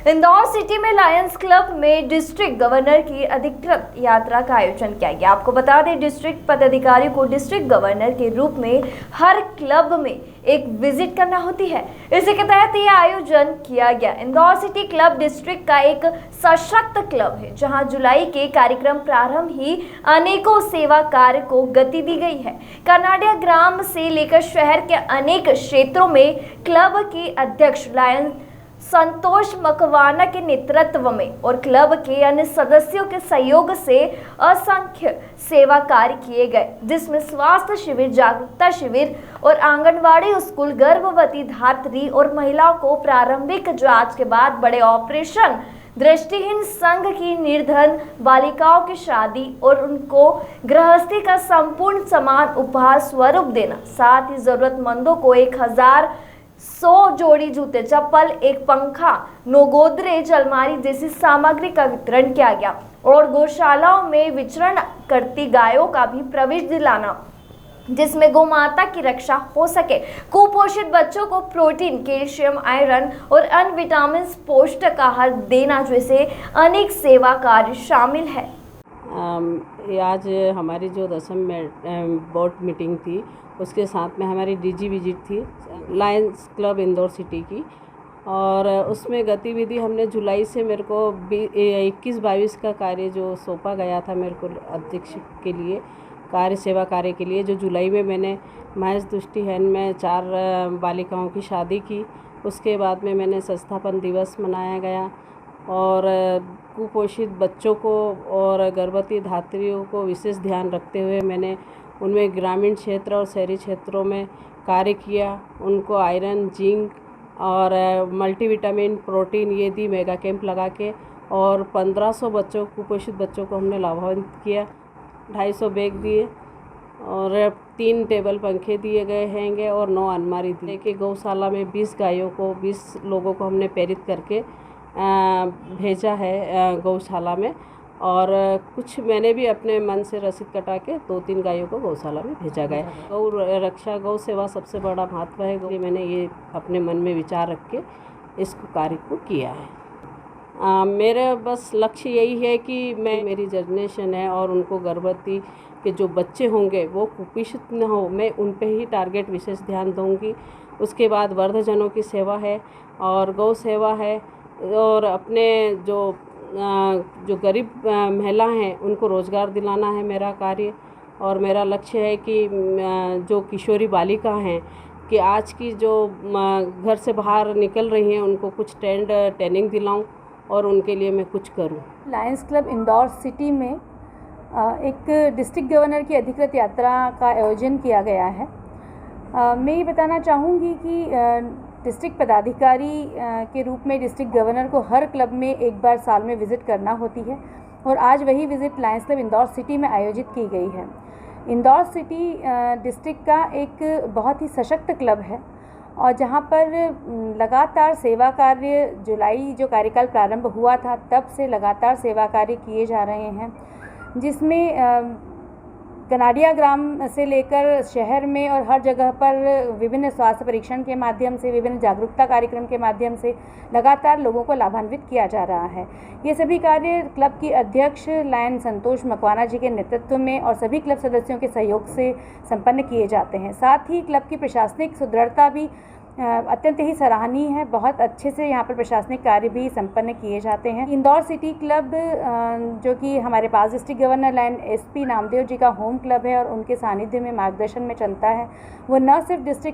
Indore city में Lions club में district governor की अधिकृत यात्रा का आयोजन किया गया। आपको बता दें, डिस्ट्रिक्ट पदाधिकारी को डिस्ट्रिक्ट गवर्नर के रूप में हर क्लब में एक विजिट करना होती है। इसी के तहत यह आयोजन किया गया। इंदौर सिटी क्लब डिस्ट्रिक्ट का एक सशक्त क्लब है, जहां जुलाई के कार्यक्रम प्रारंभ ही अनेकों सेवा कार्य को गति दी गई है। कर्नाडिया ग्राम से लेकर शहर के अनेक क्षेत्रों में क्लब के अध्यक्ष लायंस संतोष मकवाना के नेतृत्व में और क्लब के अन्य सदस्यों के सहयोग से असंख्य सेवा कार्य किए गए, जिसमें स्वास्थ्य शिविर, जागरूकता शिविर और आंगनवाड़ी स्कूल, गर्भवती धात्री और महिलाओं को प्रारंभिक जांच के बाद बड़े ऑपरेशन, दृष्टिहीन संघ की निर्धन बालिकाओं की शादी और उनको गृहस्थी का संपूर्ण सामान उपहार स्वरूप देना, साथ ही जरूरतमंदों को 1100 जोड़ी जूते, चप्पल, एक पंखा, 9 गोदरेज अलमारी जैसी सामग्री का वितरण किया गया और गौशालाओं में विचरण करती गायों का भी प्रवेश दिलाना, जिसमें गौमाता की रक्षा हो सके। कुपोषित बच्चों को प्रोटीन, कैल्शियम, आयरन और अन्य विटामिन, पौष्टिक आहार देना जैसे अनेक सेवा कार्य शामिल है। आज हमारी जो 10वीं बोर्ड मीटिंग थी, उसके साथ में हमारी डीजी विजिट थी लायंस क्लब इंदौर सिटी की, और उसमें गतिविधि हमने जुलाई से मेरे को 21-22 का कार्य जो सौंपा गया था मेरे को अध्यक्ष के लिए, कार्य सेवा कार्य के लिए, जो जुलाई में मैंने महज दृष्टिहीन में 4 बालिकाओं की शादी की। उसके बाद में मैंने संस्थापन दिवस मनाया गया और कुपोषित बच्चों को और गर्भवती धात्रियों को विशेष ध्यान रखते हुए मैंने उनमें ग्रामीण क्षेत्र और शहरी क्षेत्रों में कार्य किया। उनको आयरन, जिंक और मल्टीविटामिन, प्रोटीन ये दी मेगा कैंप लगा के, और 1500 बच्चों, कुपोषित बच्चों को हमने लाभान्वित किया। 250 बैग दिए और 3 टेबल पंखे दिए गए हैंगे और 9 अलमारी दी कि गौशाला में 20 गायों को, 20 लोगों को हमने प्रेरित करके भेजा है गौशाला में, और कुछ मैंने भी अपने मन से रसीद कटा के 2-3 गायों को गौशाला में भेजा गया। गौ रक्षा, गौ सेवा सबसे बड़ा महत्व है। मैंने ये अपने मन में विचार रख के इस कार्य को किया है। मेरा बस लक्ष्य यही है कि मेरी जनरेशन है और उनको गर्भवती के जो बच्चे होंगे वो कुपोषित न हो, मैं उन पे ही टारगेट विशेष ध्यान दूंगी। उसके बाद वृद्धजनों की सेवा है और गौ सेवा है, और अपने जो गरीब महिला हैं उनको रोज़गार दिलाना है मेरा कार्य। और मेरा लक्ष्य है कि जो किशोरी बालिका हैं कि आज की जो घर से बाहर निकल रही हैं, उनको कुछ ट्रेनिंग दिलाऊं और उनके लिए मैं कुछ करूं। लायंस क्लब इंदौर सिटी में एक डिस्ट्रिक्ट गवर्नर की अधिकृत यात्रा का आयोजन किया गया है। मैं ये बताना चाहूँगी कि डिस्ट्रिक्ट पदाधिकारी के रूप में डिस्ट्रिक्ट गवर्नर को हर क्लब में एक बार साल में विज़िट करना होती है, और आज वही visit Lions club Indore city में आयोजित की गई है। इंदौर सिटी डिस्ट्रिक्ट का एक बहुत ही सशक्त क्लब है, और जहां पर लगातार सेवा कार्य, जुलाई जो कार्यकाल प्रारंभ हुआ था तब से लगातार सेवा कार्य किए जा रहे हैं, जिसमें कनाडिया ग्राम से लेकर शहर में और हर जगह पर विभिन्न स्वास्थ्य परीक्षण के माध्यम से, विभिन्न जागरूकता कार्यक्रम के माध्यम से लगातार लोगों को लाभान्वित किया जा रहा है। ये सभी कार्य क्लब की अध्यक्ष लायन संतोष मकवाना जी के नेतृत्व में और सभी क्लब सदस्यों के सहयोग से संपन्न किए जाते हैं। साथ ही क्लब की प्रशासनिक सुदृढ़ता भी अत्यंत ही सराहनीय है। बहुत अच्छे से यहाँ पर प्रशासनिक कार्य भी संपन्न किए जाते हैं। इंदौर सिटी क्लब जो कि हमारे पास district governor Lion SP Namdev ji का होम क्लब है और उनके सानिध्य में मार्गदर्शन में चलता है, वो न सिर्फ डिस्ट्रिक्ट में